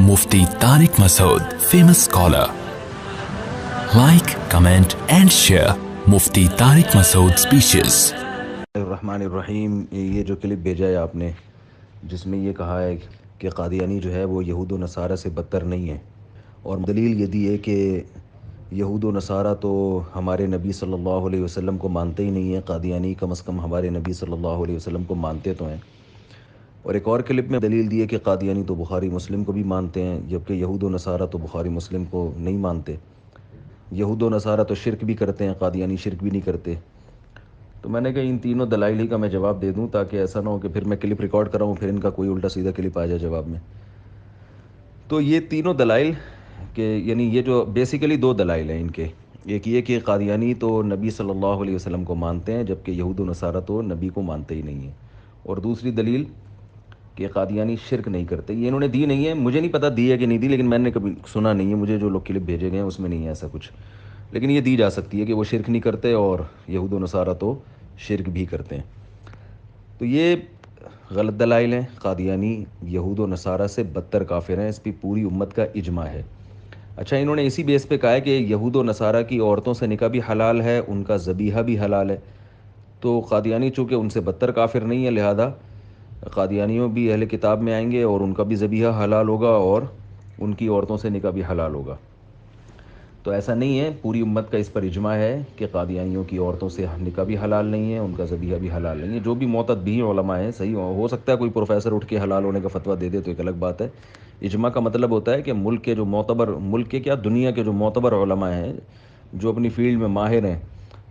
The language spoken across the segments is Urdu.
Mufti Tariq Masood, famous scholar. Like, comment and share Mufti Tariq Masood speeches. الرحمن الرحیم. یہ جو کلپ بھیجا ہے آپ نے، جس میں یہ کہا ہے کہ قادیانی جو ہے وہ یہود و نصارہ سے بدتر نہیں ہے، اور دلیل یہ دی ہے کہ یہود و نصارہ تو ہمارے نبی صلی اللہ علیہ وسلم کو مانتے ہی نہیں ہیں، قادیانی کم از کم ہمارے نبی صلی اللہ علیہ وسلم کو مانتے تو ہیں. اور ایک اور کلپ میں دلیل دی ہے کہ قادیانی تو بخاری مسلم کو بھی مانتے ہیں، جبکہ یہود و نصارہ تو بخاری مسلم کو نہیں مانتے. یہود و نصارہ تو شرک بھی کرتے ہیں، قادیانی شرک بھی نہیں کرتے. تو میں نے کہا ان تینوں دلائل ہی کا میں جواب دے دوں، تاکہ ایسا نہ ہو کہ پھر میں کلپ ریکارڈ کراؤں پھر ان کا کوئی الٹا سیدھا کلپ آ جائے جواب میں. تو یہ تینوں دلائل کہ یعنی یہ جو بیسیکلی دو دلائل ہیں ان کے، ایک یہ کہ قادیانی تو نبی صلی اللہ علیہ وسلم کو مانتے ہیں، جبکہ یہود و نصارہ تو نبی کو مانتے ہی نہیں ہیں. اور دوسری دلیل کہ قادیانی شرک نہیں کرتے. یہ انہوں نے دی نہیں ہے، مجھے نہیں پتہ دی ہے کہ نہیں دی، لیکن میں نے کبھی سنا نہیں ہے، مجھے جو لوگ کلپ بھیجے گئے ہیں اس میں نہیں ہے ایسا کچھ. لیکن یہ دی جا سکتی ہے کہ وہ شرک نہیں کرتے اور یہود و نصارہ تو شرک بھی کرتے ہیں. تو یہ غلط دلائل ہیں. قادیانی یہود و نصارہ سے بدتر کافر ہیں، اس پہ پوری امت کا اجماع ہے. اچھا، انہوں نے اسی بیس پہ کہا ہے کہ یہود و نصارہ کی عورتوں سے نکاح بھی حلال ہے، ان کا ذبیحہ بھی حلال ہے. تو قادیانی چونکہ ان سے بدتر کافر نہیں ہے، لہذا قادیانیوں بھی اہل کتاب میں آئیں گے اور ان کا بھی ذبیحہ حلال ہوگا اور ان کی عورتوں سے نکاح بھی حلال ہوگا. تو ایسا نہیں ہے، پوری امت کا اس پر اجماع ہے کہ قادیانیوں کی عورتوں سے نکاح بھی حلال نہیں ہے، ان کا ذبیحہ بھی حلال نہیں ہے. جو بھی معتد بھی علماء ہیں، صحیح ہو سکتا ہے کوئی پروفیسر اٹھ کے حلال ہونے کا فتویٰ دے دے تو ایک الگ بات ہے. اجماع کا مطلب ہوتا ہے کہ ملک کے جو معتبر، ملک کے کیا دنیا کے جو معتبر علماء ہیں، جو اپنی فیلڈ میں ماہر ہیں،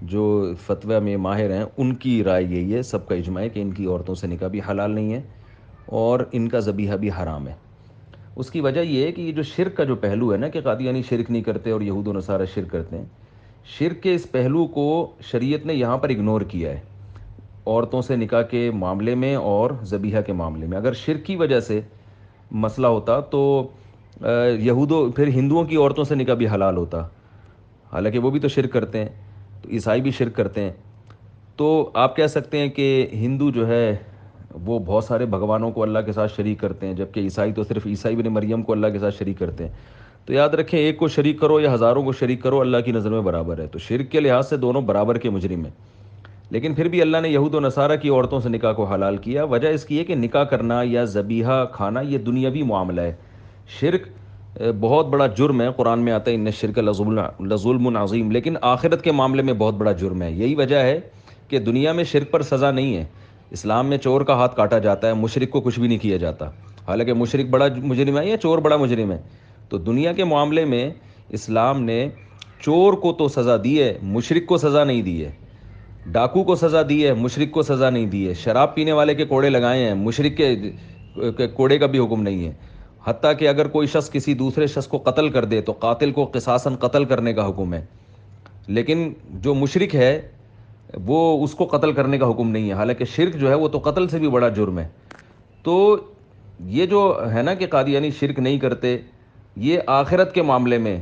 جو فتویٰ میں ماہر ہیں، ان کی رائے یہی ہے، سب کا اجماع ہے کہ ان کی عورتوں سے نکاح بھی حلال نہیں ہے اور ان کا ذبیحہ بھی حرام ہے. اس کی وجہ یہ ہے کہ یہ جو شرک کا جو پہلو ہے نا کہ قادیانی شرک نہیں کرتے اور یہود و نصارہ شرک کرتے ہیں، شرک کے اس پہلو کو شریعت نے یہاں پر اگنور کیا ہے عورتوں سے نکاح کے معاملے میں اور ذبیحہ کے معاملے میں. اگر شرک کی وجہ سے مسئلہ ہوتا تو پھر ہندوؤں کی عورتوں سے نکاح بھی حلال ہوتا، حالانکہ وہ بھی تو شرک کرتے ہیں، تو عیسائی بھی شرک کرتے ہیں. تو آپ کہہ سکتے ہیں کہ ہندو جو ہے وہ بہت سارے بھگوانوں کو اللہ کے ساتھ شریک کرتے ہیں، جبکہ عیسائی تو صرف عیسائی ابن مریم کو اللہ کے ساتھ شریک کرتے ہیں. تو یاد رکھیں، ایک کو شریک کرو یا ہزاروں کو شریک کرو، اللہ کی نظر میں برابر ہے. تو شرک کے لحاظ سے دونوں برابر کے مجرم ہیں. لیکن پھر بھی اللہ نے یہود و نصارہ کی عورتوں سے نکاح کو حلال کیا. وجہ اس کی ہے کہ نکاح کرنا یا ذبیحہ کھانا یہ دنیاوی معاملہ ہے. شرک بہت بڑا جرم ہے، قرآن میں آتا ہے ان الشرک لظلم عظیم، لیکن آخرت کے معاملے میں بہت بڑا جرم ہے. یہی وجہ ہے کہ دنیا میں شرک پر سزا نہیں ہے. اسلام میں چور کا ہاتھ کاٹا جاتا ہے، مشرک کو کچھ بھی نہیں کیا جاتا، حالانکہ مشرک بڑا مجرم ہے یا چور بڑا مجرم ہے. تو دنیا کے معاملے میں اسلام نے چور کو تو سزا دی ہے، مشرک کو سزا نہیں دی ہے. ڈاکو کو سزا دی ہے، مشرک کو سزا نہیں دی ہے. شراب پینے والے کے کوڑے لگائے ہیں، مشرک کے کوڑے کا بھی حکم نہیں ہے. حتیٰ کہ اگر کوئی شخص کسی دوسرے شخص کو قتل کر دے تو قاتل کو قصاصاً قتل کرنے کا حکم ہے، لیکن جو مشرک ہے وہ اس کو قتل کرنے کا حکم نہیں ہے. حالانکہ شرک جو ہے وہ تو قتل سے بھی بڑا جرم ہے. تو یہ جو ہے نا کہ قادیانی شرک نہیں کرتے، یہ آخرت کے معاملے میں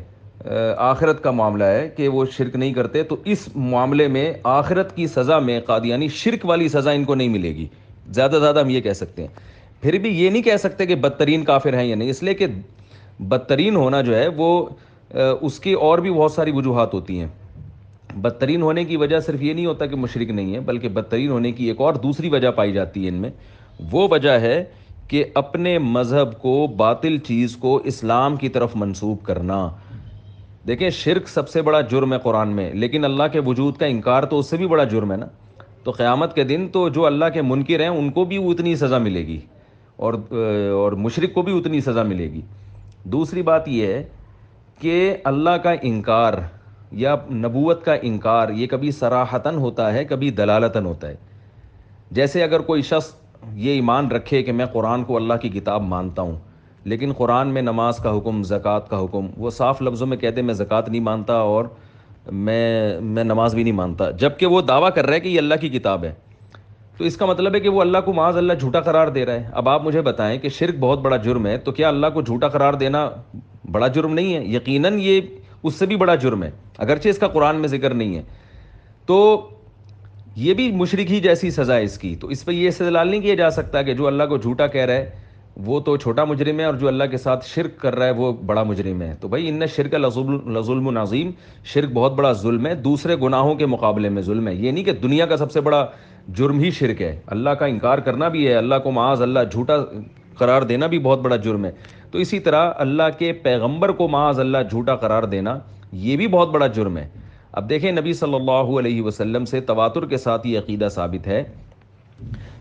آخرت کا معاملہ ہے کہ وہ شرک نہیں کرتے. تو اس معاملے میں آخرت کی سزا میں قادیانی شرک والی سزا ان کو نہیں ملے گی. زیادہ زیادہ ہم یہ کہہ سکتے ہیں. پھر بھی یہ نہیں کہہ سکتے کہ بدترین کافر ہیں یا نہیں، اس لیے کہ بدترین ہونا جو ہے وہ اس کی اور بھی بہت ساری وجوہات ہوتی ہیں. بدترین ہونے کی وجہ صرف یہ نہیں ہوتا کہ مشرک نہیں ہے، بلکہ بدترین ہونے کی ایک اور دوسری وجہ پائی جاتی ہے ان میں. وہ وجہ ہے کہ اپنے مذہب کو، باطل چیز کو اسلام کی طرف منسوب کرنا. دیکھیں، شرک سب سے بڑا جرم ہے قرآن میں، لیکن اللہ کے وجود کا انکار تو اس سے بھی بڑا جرم ہے نا. تو قیامت کے دن تو جو اللہ کے منکر ہیں ان کو بھی اتنی سزا ملے گی اور مشرک کو بھی اتنی سزا ملے گی. دوسری بات یہ ہے کہ اللہ کا انکار یا نبوت کا انکار یہ کبھی صراحتاً ہوتا ہے، کبھی دلالتاً ہوتا ہے. جیسے اگر کوئی شخص یہ ایمان رکھے کہ میں قرآن کو اللہ کی کتاب مانتا ہوں، لیکن قرآن میں نماز کا حکم، زکوٰۃ کا حکم، وہ صاف لفظوں میں کہتے ہیں میں زکوٰۃ نہیں مانتا اور میں نماز بھی نہیں مانتا، جبکہ وہ دعویٰ کر رہا ہے کہ یہ اللہ کی کتاب ہے. تو اس کا مطلب ہے کہ وہ اللہ کو معاذ اللہ جھوٹا قرار دے رہا ہے. اب آپ مجھے بتائیں کہ شرک بہت بڑا جرم ہے، تو کیا اللہ کو جھوٹا قرار دینا بڑا جرم نہیں ہے؟ یقیناً یہ اس سے بھی بڑا جرم ہے، اگرچہ اس کا قرآن میں ذکر نہیں ہے. تو یہ بھی مشرک ہی جیسی سزا ہے اس کی. تو اس پہ یہ استدلال نہیں کیا جا سکتا کہ جو اللہ کو جھوٹا کہہ رہا ہے وہ تو چھوٹا مجرم ہے، اور جو اللہ کے ساتھ شرک کر رہا ہے وہ بڑا مجرم ہے. تو بھائی ان شرک لظلم عظیم، شرک بہت بڑا ظلم ہے، دوسرے گناہوں کے مقابلے میں ظلم ہے. یہ نہیں کہ دنیا کا سب سے بڑا جرم ہی شرک ہے، اللہ کا انکار کرنا بھی ہے، اللہ کو معاذ اللہ جھوٹا قرار دینا بھی بہت بڑا جرم ہے. تو اسی طرح اللہ کے پیغمبر کو معاذ اللہ جھوٹا قرار دینا یہ بھی بہت بڑا جرم ہے. اب دیکھیں نبی صلی اللہ علیہ وسلم سے تواتر کے ساتھ یہ عقیدہ ثابت ہے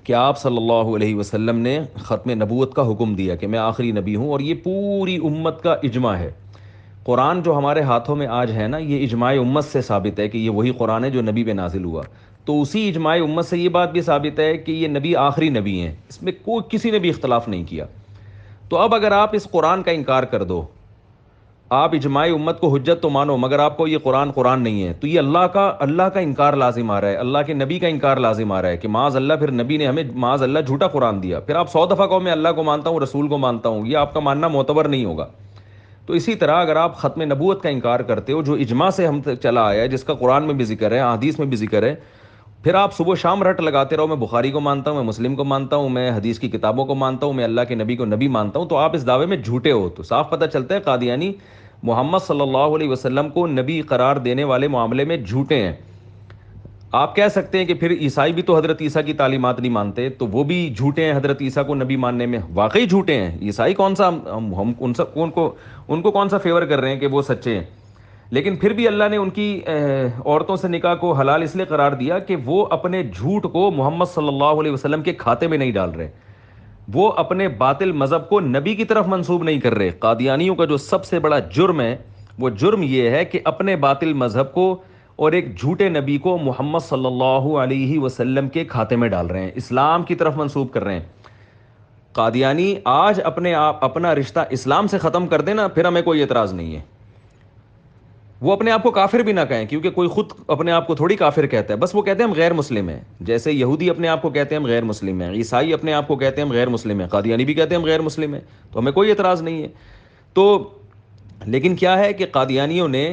کہ آپ صلی اللہ علیہ وسلم نے ختم نبوت کا حکم دیا کہ میں آخری نبی ہوں، اور یہ پوری امت کا اجماع ہے. قرآن جو ہمارے ہاتھوں میں آج ہے نا، یہ اجماع امت سے ثابت ہے کہ یہ وہی قرآن ہے جو نبی پہ نازل ہوا. تو اسی اجماع امت سے یہ بات بھی ثابت ہے کہ یہ نبی آخری نبی ہیں، اس میں کوئی کسی نے بھی اختلاف نہیں کیا. تو اب اگر آپ اس قرآن کا انکار کر دو، آپ اجماع امت کو حجت تو مانو، مگر آپ کو یہ قرآن نہیں ہے، تو یہ اللہ کا انکار لازم آ رہا ہے، اللہ کے نبی کا انکار لازم آ رہا ہے کہ معاذ اللہ پھر نبی نے ہمیں معاذ اللہ جھوٹا قرآن دیا. پھر آپ 100 دفعہ کہو میں اللہ کو مانتا ہوں، رسول کو مانتا ہوں، یہ آپ کا ماننا معتبر نہیں ہوگا. تو اسی طرح اگر آپ ختم نبوت کا انکار کرتے ہو جو اجماع سے ہم تک چلا آیا ہے، جس کا قرآن میں بھی ذکر ہے، حدیث میں بھی ذکر ہے، پھر آپ صبح شام رٹ لگاتے رہو میں بخاری کو مانتا ہوں، میں مسلم کو مانتا ہوں، میں حدیث کی کتابوں کو مانتا ہوں، میں اللہ کے نبی کو نبی مانتا ہوں، تو آپ اس دعوے میں جھوٹے ہو. تو صاف پتہ چلتا ہے قادیانی محمد صلی اللہ علیہ وسلم کو نبی قرار دینے والے معاملے میں جھوٹے ہیں. آپ کہہ سکتے ہیں کہ پھر عیسائی بھی تو حضرت عیسیٰ کی تعلیمات نہیں مانتے، تو وہ بھی جھوٹے ہیں حضرت عیسیٰ کو نبی ماننے میں. واقعی جھوٹے ہیں عیسائی، کون سا ہم ان کو کون سا فیور کر رہے ہیں کہ وہ سچے ہیں. لیکن پھر بھی اللہ نے ان کی عورتوں سے نکاح کو حلال اس لیے قرار دیا کہ وہ اپنے جھوٹ کو محمد صلی اللہ علیہ وسلم کے کھاتے میں نہیں ڈال رہے، وہ اپنے باطل مذہب کو نبی کی طرف منسوب نہیں کر رہے. قادیانیوں کا جو سب سے بڑا جرم ہے وہ جرم یہ ہے کہ اپنے باطل مذہب کو اور ایک جھوٹے نبی کو محمد صلی اللہ علیہ وسلم کے کھاتے میں ڈال رہے ہیں، اسلام کی طرف منسوب کر رہے ہیں. قادیانی آج اپنا رشتہ اسلام سے ختم کر دینا، پھر ہمیں کوئی اعتراض نہیں ہے. وہ اپنے آپ کو کافر بھی نہ کہیں، کیونکہ کوئی خود اپنے آپ کو تھوڑی کافر کہتا ہے، بس وہ کہتے ہیں ہم غیر مسلم ہیں. جیسے یہودی اپنے آپ کو کہتے ہیں ہم غیر مسلم ہیں، عیسائی اپنے آپ کو کہتے ہیں ہم غیر مسلم ہیں، قادیانی بھی کہتے ہیں ہم غیر مسلم ہیں، تو ہمیں کوئی اعتراض نہیں ہے. تو لیکن کیا ہے کہ قادیانیوں نے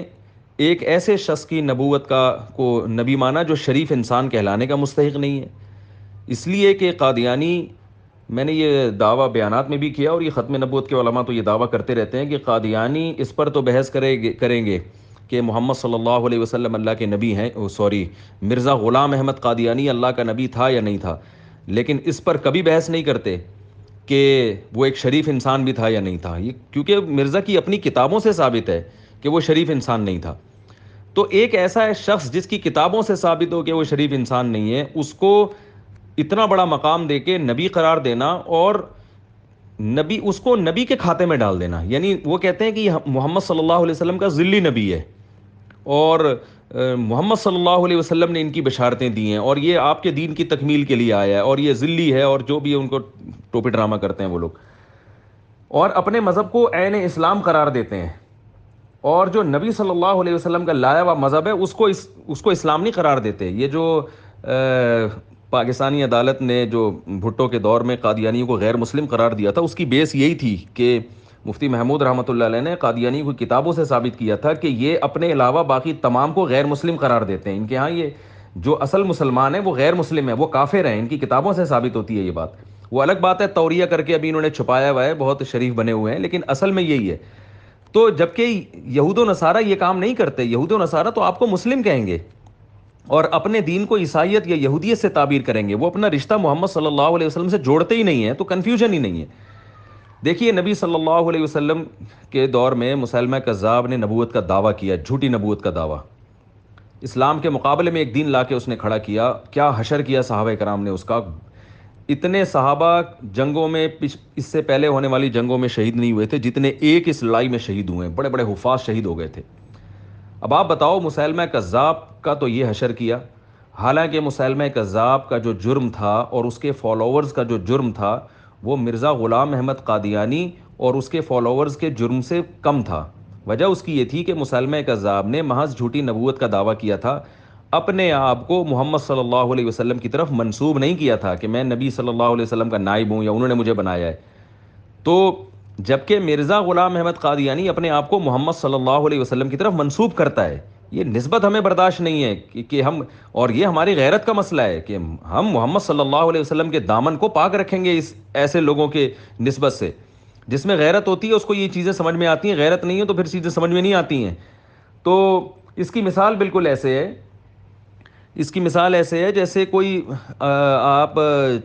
ایک ایسے شخص کی نبوت کو نبی مانا جو شریف انسان کہلانے کا مستحق نہیں ہے. اس لیے کہ قادیانی، میں نے یہ دعویٰ بیانات میں بھی کیا، اور یہ ختم نبوت کے علماء تو یہ دعویٰ کرتے رہتے ہیں کہ قادیانی اس پر تو بحث کریں گے کہ محمد صلی اللہ علیہ وسلم اللہ کے نبی ہیں، مرزا غلام احمد قادیانی اللہ کا نبی تھا یا نہیں تھا، لیکن اس پر کبھی بحث نہیں کرتے کہ وہ ایک شریف انسان بھی تھا یا نہیں تھا. یہ کیونکہ مرزا کی اپنی کتابوں سے ثابت ہے کہ وہ شریف انسان نہیں تھا. تو ایک ایسا شخص جس کی کتابوں سے ثابت ہو کہ وہ شریف انسان نہیں ہے، اس کو اتنا بڑا مقام دے کے نبی قرار دینا اور اس کو نبی کے کھاتے میں ڈال دینا، یعنی وہ کہتے ہیں کہ یہ محمد صلی اللہ علیہ وسلم کا ذلی نبی ہے، اور محمد صلی اللہ علیہ وسلم نے ان کی بشارتیں دی ہیں، اور یہ آپ کے دین کی تکمیل کے لیے آیا ہے، اور یہ ذلی ہے، اور جو بھی ان کو ٹوپی ڈرامہ کرتے ہیں وہ لوگ، اور اپنے مذہب کو عین اسلام قرار دیتے ہیں. اور جو نبی صلی اللہ علیہ وسلم کا لایا ہوا مذہب ہے اس کو اسلام نہیں قرار دیتے. یہ جو پاکستانی عدالت نے جو بھٹو کے دور میں قادیانیوں کو غیر مسلم قرار دیا تھا، اس کی بیس یہی تھی کہ مفتی محمود رحمۃ اللہ علیہ نے قادیانیوں کی کتابوں سے ثابت کیا تھا کہ یہ اپنے علاوہ باقی تمام کو غیر مسلم قرار دیتے ہیں. ان کے ہاں یہ جو اصل مسلمان ہیں وہ غیر مسلم ہیں، وہ کافر ہیں، ان کی کتابوں سے ثابت ہوتی ہے یہ بات. وہ الگ بات ہے توریہ کر کے ابھی انہوں نے چھپایا ہوا ہے، بہت شریف بنے ہوئے ہیں، لیکن اصل میں یہی ہے. تو جبکہ یہود و نصارہ یہ کام نہیں کرتے، یہود و نصارہ تو آپ کو مسلم کہیں گے اور اپنے دین کو عیسائیت یا یہودیت سے تعبیر کریں گے، وہ اپنا رشتہ محمد صلی اللہ علیہ وسلم سے جوڑتے ہی نہیں ہیں. تو کنفیوژن ہی نہیں ہے. دیکھیے نبی صلی اللہ علیہ وسلم کے دور میں مسیلمہ کذاب نے نبوت کا دعویٰ کیا، جھوٹی نبوت کا دعویٰ، اسلام کے مقابلے میں ایک دین لا کے اس نے کھڑا کیا. کیا حشر کیا صحابہ کرام نے اس کا. اتنے صحابہ جنگوں میں اس سے پہلے ہونے والی جنگوں میں شہید نہیں ہوئے تھے جتنے ایک اس لڑائی میں شہید ہوئے ہیں. بڑے بڑے حفاظ شہید ہو گئے تھے. اب آپ بتاؤ مسیلمہ کذاب کا تو یہ حشر کیا، حالانکہ مسیلمہ کذاب کا جو جرم تھا اور اس کے فالوورز کا جو جرم تھا وہ مرزا غلام احمد قادیانی اور اس کے فالوورز کے جرم سے کم تھا. وجہ اس کی یہ تھی کہ مسیلمہ کذاب نے محض جھوٹی نبوت کا دعویٰ کیا تھا، اپنے آپ کو محمد صلی اللہ علیہ وسلم کی طرف منسوب نہیں کیا تھا کہ میں نبی صلی اللہ علیہ وسلم کا نائب ہوں یا انہوں نے مجھے بنایا ہے. تو جبکہ مرزا غلام احمد قادیانی اپنے آپ کو محمد صلی اللہ علیہ وسلم کی طرف منسوب کرتا ہے، یہ نسبت ہمیں برداشت نہیں ہے کہ ہم، اور یہ ہماری غیرت کا مسئلہ ہے کہ ہم محمد صلی اللہ علیہ وسلم کے دامن کو پاک رکھیں گے اس ایسے لوگوں کے نسبت سے. جس میں غیرت ہوتی ہے اس کو یہ چیزیں سمجھ میں آتی ہیں، غیرت نہیں ہے تو پھر چیزیں سمجھ میں نہیں آتی ہیں. تو اس کی مثال بالکل ایسے ہے، اس کی مثال ایسے ہے جیسے کوئی آپ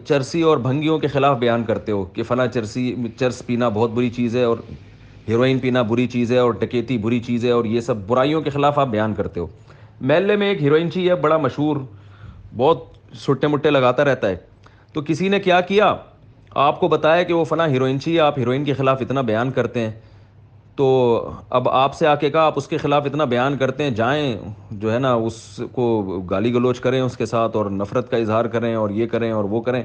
چرسی اور بھنگیوں کے خلاف بیان کرتے ہو کہ فلاں چرس پینا بہت بری چیز ہے، اور ہیروئن پینا بری چیز ہے، اور ڈکیتی بری چیز ہے، اور یہ سب برائیوں کے خلاف آپ بیان کرتے ہو. محلے میں ایک ہیروئنچی ہے بڑا مشہور، بہت سٹے مٹے لگاتا رہتا ہے. تو کسی نے کیا کیا، آپ کو بتایا کہ وہ فلاں ہیروئنچی ہے، آپ ہیروئن کے خلاف اتنا بیان کرتے ہیں. تو اب آپ سے آ کے کہا آپ اس کے خلاف اتنا بیان کرتے ہیں، جائیں جو ہے نا اس کو گالی گلوچ کریں اس کے ساتھ، اور نفرت کا اظہار کریں، اور یہ کریں اور وہ کریں.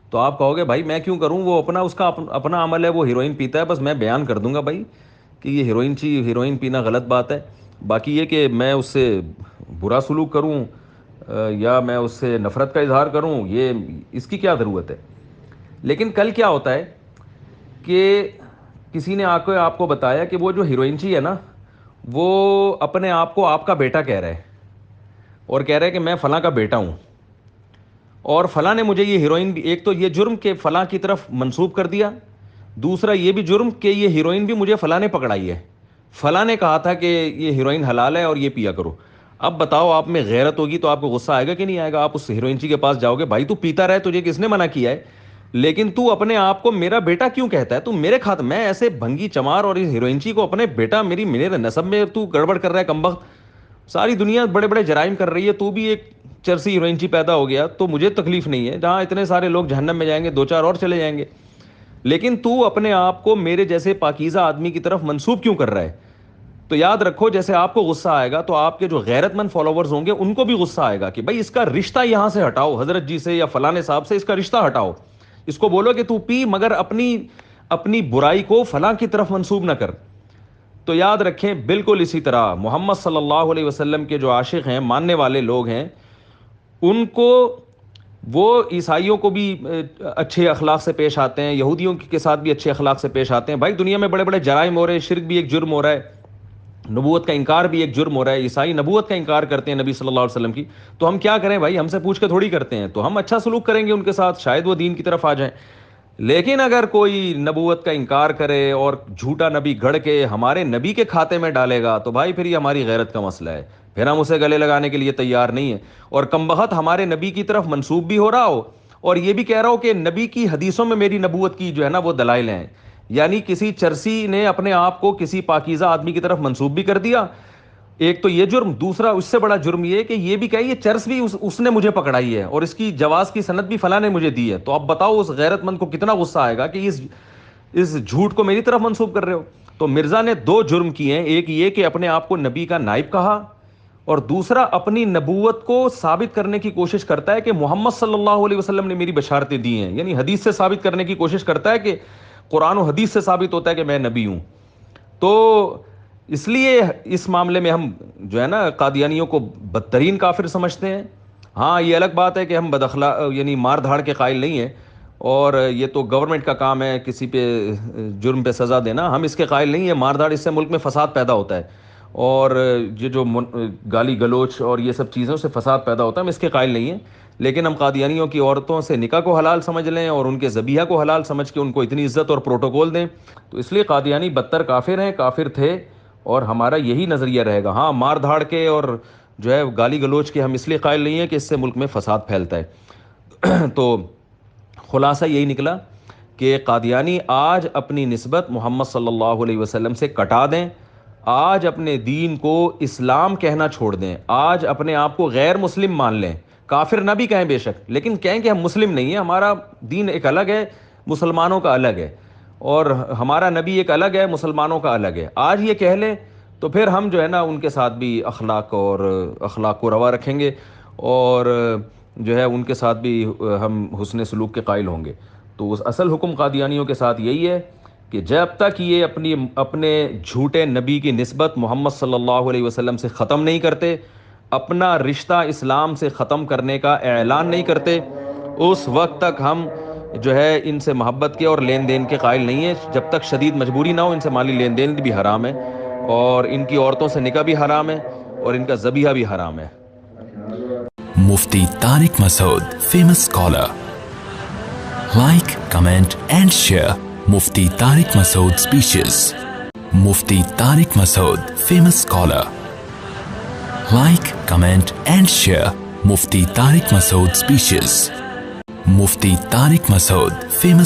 تو آپ کہو گے بھائی میں کیوں کروں، وہ اس کا اپنا عمل ہے، وہ ہیروئن پیتا ہے، بس میں بیان کر دوں گا بھائی کہ یہ ہیروئن پینا غلط بات ہے. باقی یہ کہ میں اس سے برا سلوک کروں یا میں اس سے نفرت کا اظہار کروں، یہ اس کی کیا ضرورت ہے. لیکن کل کیا ہوتا ہے کہ کسی نے آپ کو بتایا کہ وہ جو ہیروئنچی ہے نا، وہ اپنے آپ کو آپ کا بیٹا کہہ رہا ہے، اور کہہ رہا ہے کہ میں فلاں کا بیٹا ہوں، اور فلاں نے مجھے یہ ہیروئن بھی، ایک تو یہ جرم کہ فلاں کی طرف منسوب کر دیا، دوسرا یہ بھی جرم کہ یہ ہیروئن بھی مجھے فلاں نے پکڑائی ہے، فلاں نے کہا تھا کہ یہ ہیروئن حلال ہے اور یہ پیا کرو. اب بتاؤ آپ میں غیرت ہوگی تو آپ کو غصہ آئے گا کہ نہیں آئے گا؟ آپ اس ہیروئنچی کے پاس جاؤ گے، بھائی تو پیتا رہے، تجھے کس نے منع کیا ہے، لیکن تو اپنے آپ کو میرا بیٹا کیوں کہتا ہے؟ تو میرے کھات میں ایسے بھنگی چمار اور اس ہیروئنچی کو اپنے بیٹا، میرے نسب میں تو گڑبڑ کر رہا ہے کمبخت. ساری دنیا بڑے بڑے جرائم کر رہی ہے، تو بھی ایک چرسی ہیروئنچی پیدا ہو گیا تو مجھے تکلیف نہیں ہے. جہاں اتنے سارے لوگ جہنم میں جائیں گے، 2-4 اور چلے جائیں گے، لیکن تو اپنے آپ کو میرے جیسے پاکیزہ آدمی کی طرف منسوب کیوں کر رہا ہے؟ تو یاد رکھو جیسے آپ کو غصہ آئے گا تو آپ کے جو غیرت مند فالوورز ہوں گے ان کو بھی غصہ آئے گا کہ بھائی اس کا رشتہ یہاں سے ہٹاؤ، حضرت جی سے یا فلانے صاحب سے اس کا رشتہ ہٹاؤ. اس کو بولو کہ تو پی، مگر اپنی برائی کو فلاں کی طرف منسوب نہ کر. تو یاد رکھیں بالکل اسی طرح محمد صلی اللہ علیہ وسلم کے جو عاشق ہیں، ماننے والے لوگ ہیں، ان کو، وہ عیسائیوں کو بھی اچھے اخلاق سے پیش آتے ہیں، یہودیوں کے ساتھ بھی اچھے اخلاق سے پیش آتے ہیں. بھائی دنیا میں بڑے بڑے جرائم ہو رہے ہیں، شرک بھی ایک جرم ہو رہا ہے، نبوت کا انکار بھی ایک جرم ہو رہا ہے. عیسائی نبوت کا انکار کرتے ہیں نبی صلی اللہ علیہ وسلم کی، تو ہم کیا کریں بھائی؟ ہم سے پوچھ کے تھوڑی کرتے ہیں، تو ہم اچھا سلوک کریں گے ان کے ساتھ، شاید وہ دین کی طرف آ جائیں. لیکن اگر کوئی نبوت کا انکار کرے اور جھوٹا نبی گھڑ کے ہمارے نبی کے کھاتے میں ڈالے گا تو بھائی پھر یہ ہماری غیرت کا مسئلہ ہے، پھر ہم اسے گلے لگانے کے لیے تیار نہیں ہیں. اور کمبخت ہمارے نبی کی طرف منسوب بھی ہو رہا ہو اور یہ بھی کہہ رہا ہو کہ نبی کی حدیثوں میں میری نبوت کی جو ہے نا وہ دلائل ہیں. یعنی کسی چرسی نے اپنے آپ کو کسی پاکیزہ آدمی کی طرف منسوب بھی کر دیا. ایک تو یہ جرم، دوسرا اس سے بڑا جرم یہ کہ یہ بھی کہے یہ چرس بھی اس نے مجھے پکڑائی ہے اور اس کی جواز کی سند بھی فلاں نے مجھے دی ہے. تو اب بتاؤ اس غیرت مند کو کتنا غصہ آئے گا کہ اس جھوٹ کو میری طرف منسوب کر رہے ہو. تو مرزا نے 2 جرم کیے ہیں، ایک یہ کہ اپنے آپ کو نبی کا نائب کہا، اور دوسرا اپنی نبوت کو ثابت کرنے کی کوشش کرتا ہے کہ محمد صلی اللہ علیہ وسلم نے میری بشارتیں دی ہیں. یعنی حدیث سے ثابت کرنے کی کوشش کرتا ہے کہ قرآن و حدیث سے ثابت ہوتا ہے کہ میں نبی ہوں. تو اس لیے اس معاملے میں ہم جو ہے نا قادیانیوں کو بدترین کافر سمجھتے ہیں. ہاں یہ الگ بات ہے کہ ہم یعنی مار دھاڑ کے قائل نہیں ہیں، اور یہ تو گورنمنٹ کا کام ہے کسی پہ جرم پہ سزا دینا، ہم اس کے قائل نہیں ہیں. مار دھاڑ، اس سے ملک میں فساد پیدا ہوتا ہے، اور یہ جو گالی گلوچ اور یہ سب چیزوں سے فساد پیدا ہوتا ہے، ہم اس کے قائل نہیں ہیں. لیکن ہم قادیانیوں کی عورتوں سے نکاح کو حلال سمجھ لیں اور ان کے ذبیحہ کو حلال سمجھ کے ان کو اتنی عزت اور پروٹوکول دیں، تو اس لیے قادیانی بدتر کافر ہیں، کافر تھے، اور ہمارا یہی نظریہ رہے گا. ہاں مار دھاڑ کے اور جو ہے گالی گلوچ کے ہم اس لیے قائل نہیں ہیں کہ اس سے ملک میں فساد پھیلتا ہے. تو خلاصہ یہی نکلا کہ قادیانی آج اپنی نسبت محمد صلی اللہ علیہ وسلم سے کٹا دیں، آج اپنے دین کو اسلام کہنا چھوڑ دیں، آج اپنے آپ کو غیر مسلم مان لیں. کافر نہ بھی کہیں بے شک، لیکن کہیں کہ ہم مسلم نہیں ہیں، ہمارا دین ایک الگ ہے، مسلمانوں کا الگ ہے، اور ہمارا نبی ایک الگ ہے، مسلمانوں کا الگ ہے. آج یہ کہہ لیں تو پھر ہم جو ہے نا ان کے ساتھ بھی اخلاق کو روا رکھیں گے، اور جو ہے ان کے ساتھ بھی ہم حسن سلوک کے قائل ہوں گے. تو اس اصل حکم قادیانیوں کے ساتھ یہی ہے کہ جب تک یہ اپنے جھوٹے نبی کی نسبت محمد صلی اللہ علیہ وسلم سے ختم نہیں کرتے، اپنا رشتہ اسلام سے ختم کرنے کا اعلان نہیں کرتے، اس وقت تک ہم جو ہے ان سے محبت کے اور لین دین کے قائل نہیں ہیں. جب تک شدید مجبوری نہ ہو، ان سے مالی لین دین بھی حرام ہے، اور ان کی عورتوں سے نکاح بھی حرام ہے، اور ان کا ذبیحہ بھی حرام ہے. Mufti Tariq Masood, famous scholar. Like, comment and share Mufti Tariq Masood speeches. Mufti Tariq Masood, famous scholar. Like, comment and share Mufti Tariq Masood speeches. Mufti Tariq Masood, famous